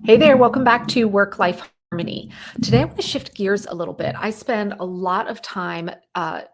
Hey there, welcome back to Work Life Harmony. Today I want to shift gears a little bit. I spend a lot of time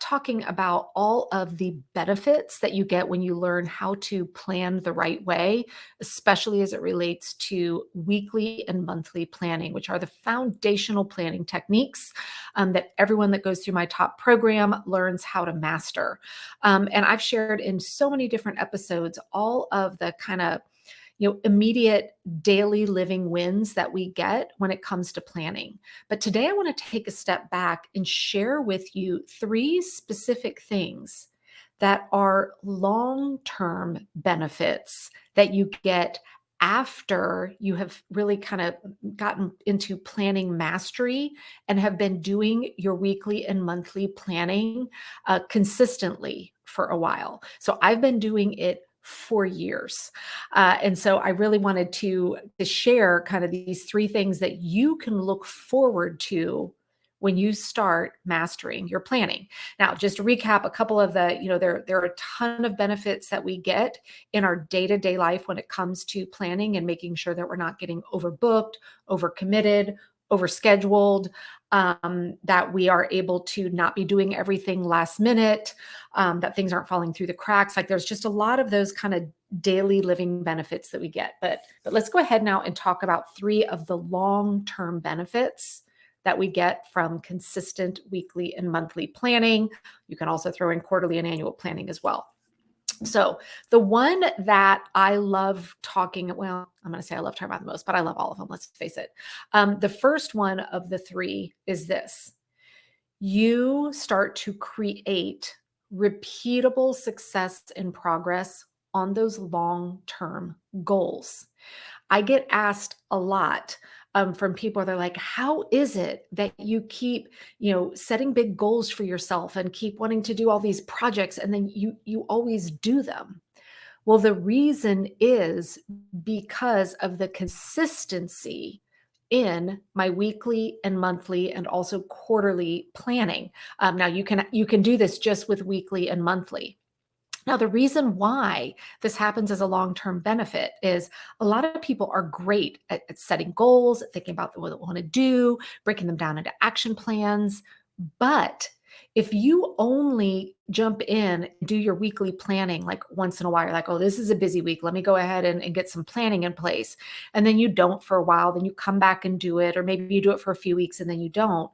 talking about all of the benefits that you get when you learn how to plan the right way, especially as it relates to weekly and monthly planning, which are the foundational planning techniques that everyone that goes through my top program learns how to master. And I've shared in so many different episodes all of the kind of immediate daily living wins that we get when it comes to planning. But today I want to take a step back and share with you three specific things that are long-term benefits that you get after you have really kind of gotten into planning mastery and have been doing your weekly and monthly planning consistently for a while. So I've been doing it for years. And so I really wanted to share kind of these three things that you can look forward to when you start mastering your planning. Now, just to recap a couple of there are a ton of benefits that we get in our day-to-day life when it comes to planning and making sure that we're not getting overbooked, overcommitted, overscheduled, that we are able to not be doing everything last minute, that things aren't falling through the cracks. Like there's just a lot of those kind of daily living benefits that we get. But let's go ahead now and talk about three of the long-term benefits that we get from consistent weekly and monthly planning. You can also throw in quarterly and annual planning as well. So the one that I love talking, well, I'm going to say I love talking about the most, but I love all of them. Let's face it. The first one of the three is this. You start to create repeatable success and progress on those long-term goals. I get asked a lot from people. They're like, how is it that you keep, setting big goals for yourself and keep wanting to do all these projects and then you always do them? Well, the reason is because of the consistency in my weekly and monthly and also quarterly planning. Now you can do this just with weekly and monthly. Now, the reason why this happens as a long-term benefit is a lot of people are great at setting goals, thinking about what they want to do, breaking them down into action plans. But if you only jump in, do your weekly planning like once in a while, you're like, oh, this is a busy week. Let me go ahead and get some planning in place. And then you don't for a while, then you come back and do it, or maybe you do it for a few weeks and then you don't.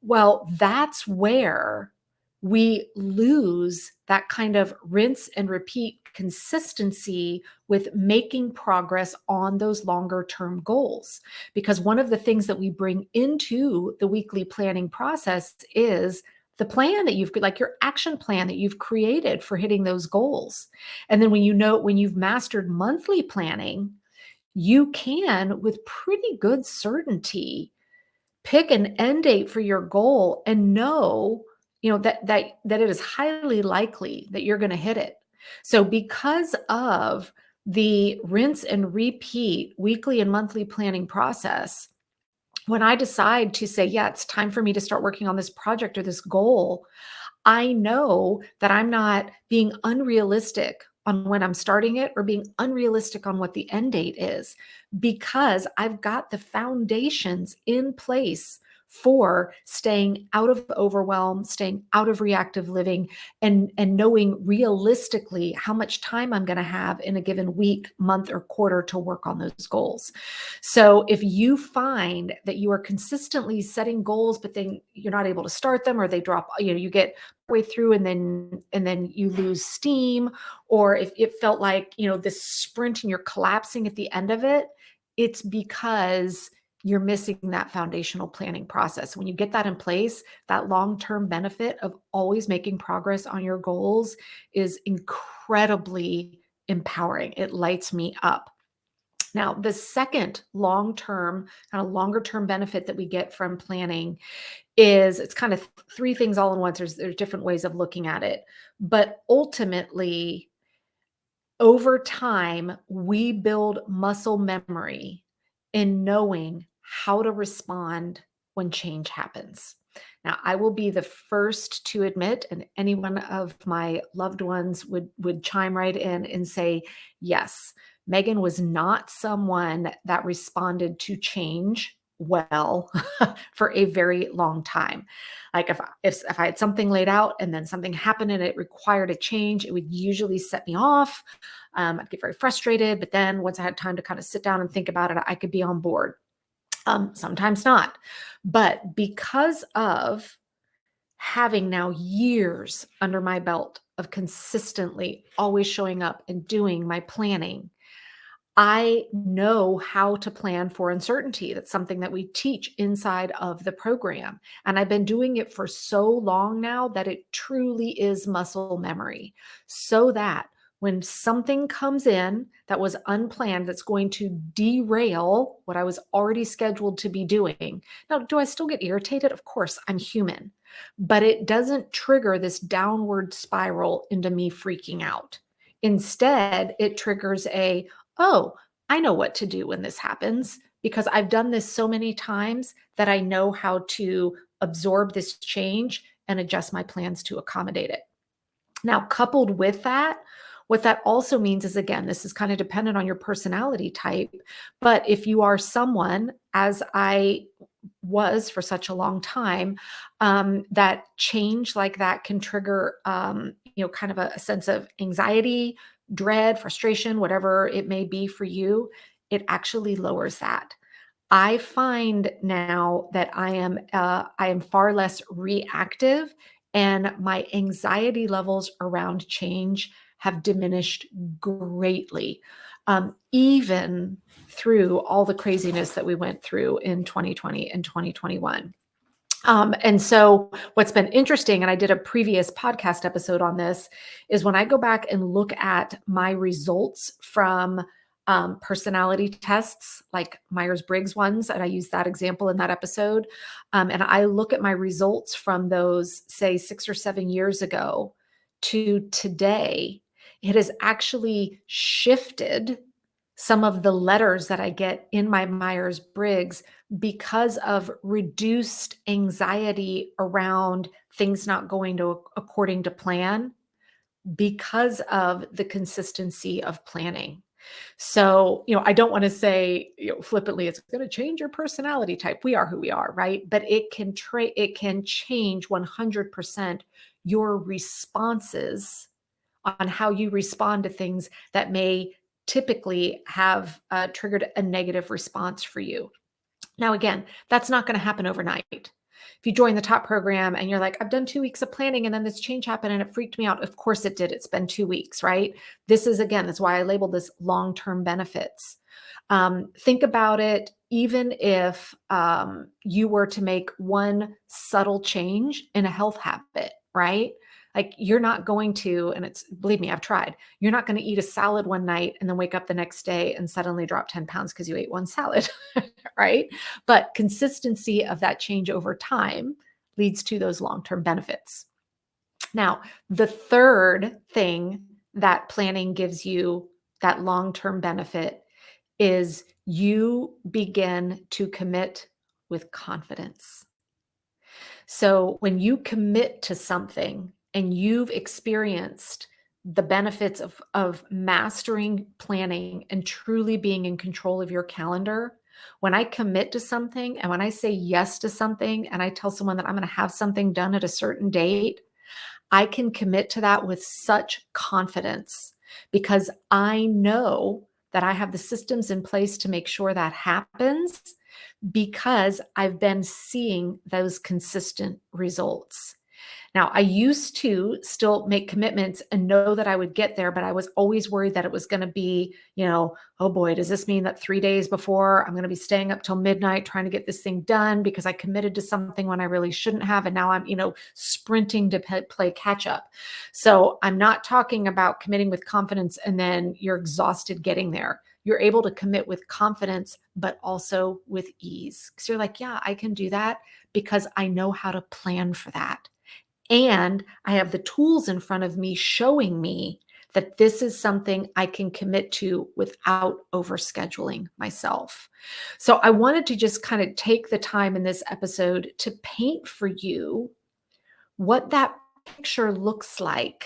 Well, that's where we lose that kind of rinse and repeat consistency with making progress on those longer term goals. Because one of the things that we bring into the weekly planning process is the plan that like your action plan that you've created for hitting those goals. And then when you've mastered monthly planning, you can, with pretty good certainty, pick an end date for your goal and know, that it is highly likely that you're going to hit it. So because of the rinse and repeat weekly and monthly planning process, when I decide to say, yeah, it's time for me to start working on this project or this goal, I know that I'm not being unrealistic on when I'm starting it or being unrealistic on what the end date is, because I've got the foundations in place for staying out of overwhelm, staying out of reactive living, and knowing realistically how much time I'm going to have in a given week, month, or quarter to work on those goals. So if you find that you are consistently setting goals, but then you're not able to start them, or they drop, you get way through and then you lose steam, or if it felt like, this sprint and you're collapsing at the end of it, it's because you're missing that foundational planning process. When you get that in place, that long-term benefit of always making progress on your goals is incredibly empowering. It lights me up. Now, the second long-term, kind of longer-term benefit that we get from planning is, it's kind of three things all in once. There's different ways of looking at it, but ultimately, over time, we build muscle memory in knowing how to respond when change happens. Now, I will be the first to admit, and any one of my loved ones would chime right in and say, yes, Megan was not someone that responded to change well for a very long time. Like if I had something laid out and then something happened and it required a change, it would usually set me off. I'd get very frustrated, but then once I had time to kind of sit down and think about it, I could be on board. Sometimes not. But because of having now years under my belt of consistently always showing up and doing my planning, I know how to plan for uncertainty. That's something that we teach inside of the program. And I've been doing it for so long now that it truly is muscle memory. So that when something comes in that was unplanned, that's going to derail what I was already scheduled to be doing. Now, do I still get irritated? Of course, I'm human, but it doesn't trigger this downward spiral into me freaking out. Instead, it triggers oh, I know what to do when this happens because I've done this so many times that I know how to absorb this change and adjust my plans to accommodate it. Now, coupled with that, what that also means is, again, this is kind of dependent on your personality type. But if you are someone, as I was for such a long time, that change like that can trigger, kind of a sense of anxiety, dread, frustration, whatever it may be for you, it actually lowers that. I find now that I am far less reactive, and my anxiety levels around change have diminished greatly, even through all the craziness that we went through in 2020 and 2021. And so what's been interesting, and I did a previous podcast episode on this, is when I go back and look at my results from personality tests, like Myers-Briggs ones, and I use that example in that episode. And I look at my results from those, say, 6 or 7 years ago to today, it has actually shifted some of the letters that I get in my Myers-Briggs because of reduced anxiety around things not going to according to plan because of the consistency of planning. So, I don't want to say, flippantly, it's going to change your personality type. We are who we are, right? But it can change 100% your responses on how you respond to things that may typically have triggered a negative response for you. Now, again, that's not going to happen overnight. If you join the top program and you're like, I've done 2 weeks of planning and then this change happened and it freaked me out. Of course it did. It's been 2 weeks, right? This is, again, that's why I labeled this long-term benefits. Think about it, even if you were to make one subtle change in a health habit, right? Like you're not going to, and believe me, I've tried, you're not going to eat a salad one night and then wake up the next day and suddenly drop 10 pounds because you ate one salad, right? But consistency of that change over time leads to those long-term benefits. Now, the third thing that planning gives you that long-term benefit is you begin to commit with confidence. So when you commit to something and you've experienced the benefits of mastering planning and truly being in control of your calendar, when I commit to something and when I say yes to something and I tell someone that I'm going to have something done at a certain date, I can commit to that with such confidence because I know that I have the systems in place to make sure that happens because I've been seeing those consistent results. Now, I used to still make commitments and know that I would get there, but I was always worried that it was going to be, oh boy, does this mean that 3 days before I'm going to be staying up till midnight trying to get this thing done because I committed to something when I really shouldn't have. And now I'm, sprinting to play catch up. So I'm not talking about committing with confidence and then you're exhausted getting there. You're able to commit with confidence, but also with ease. Because you're like, yeah, I can do that because I know how to plan for that. And I have the tools in front of me showing me that this is something I can commit to without overscheduling myself. So I wanted to just kind of take the time in this episode to paint for you what that picture looks like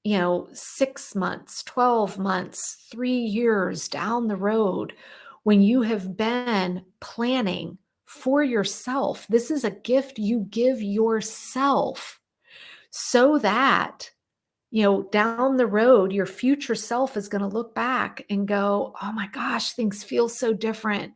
6 months, 12 months, 3 years down the road, when you have been planning for yourself. This is a gift you give yourself so that, down the road, your future self is going to look back and go, oh my gosh, things feel so different.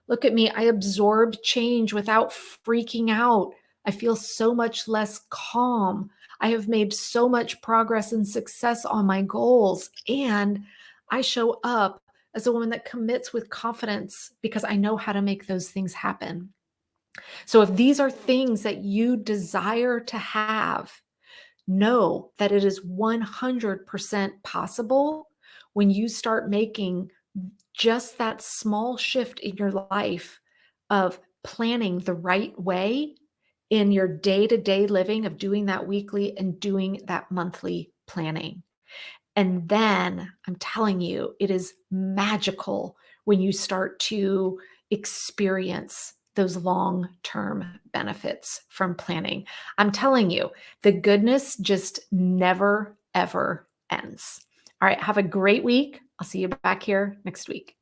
Look at me. I absorbed change without freaking out. I feel so much less calm. I have made so much progress and success on my goals. And I show up as a woman that commits with confidence because I know how to make those things happen. So if these are things that you desire to have, know that it is 100% possible when you start making just that small shift in your life of planning the right way in your day-to-day living, of doing that weekly and doing that monthly planning. And then I'm telling you, it is magical when you start to experience those long-term benefits from planning. I'm telling you, the goodness just never, ever ends. All right, have a great week. I'll see you back here next week.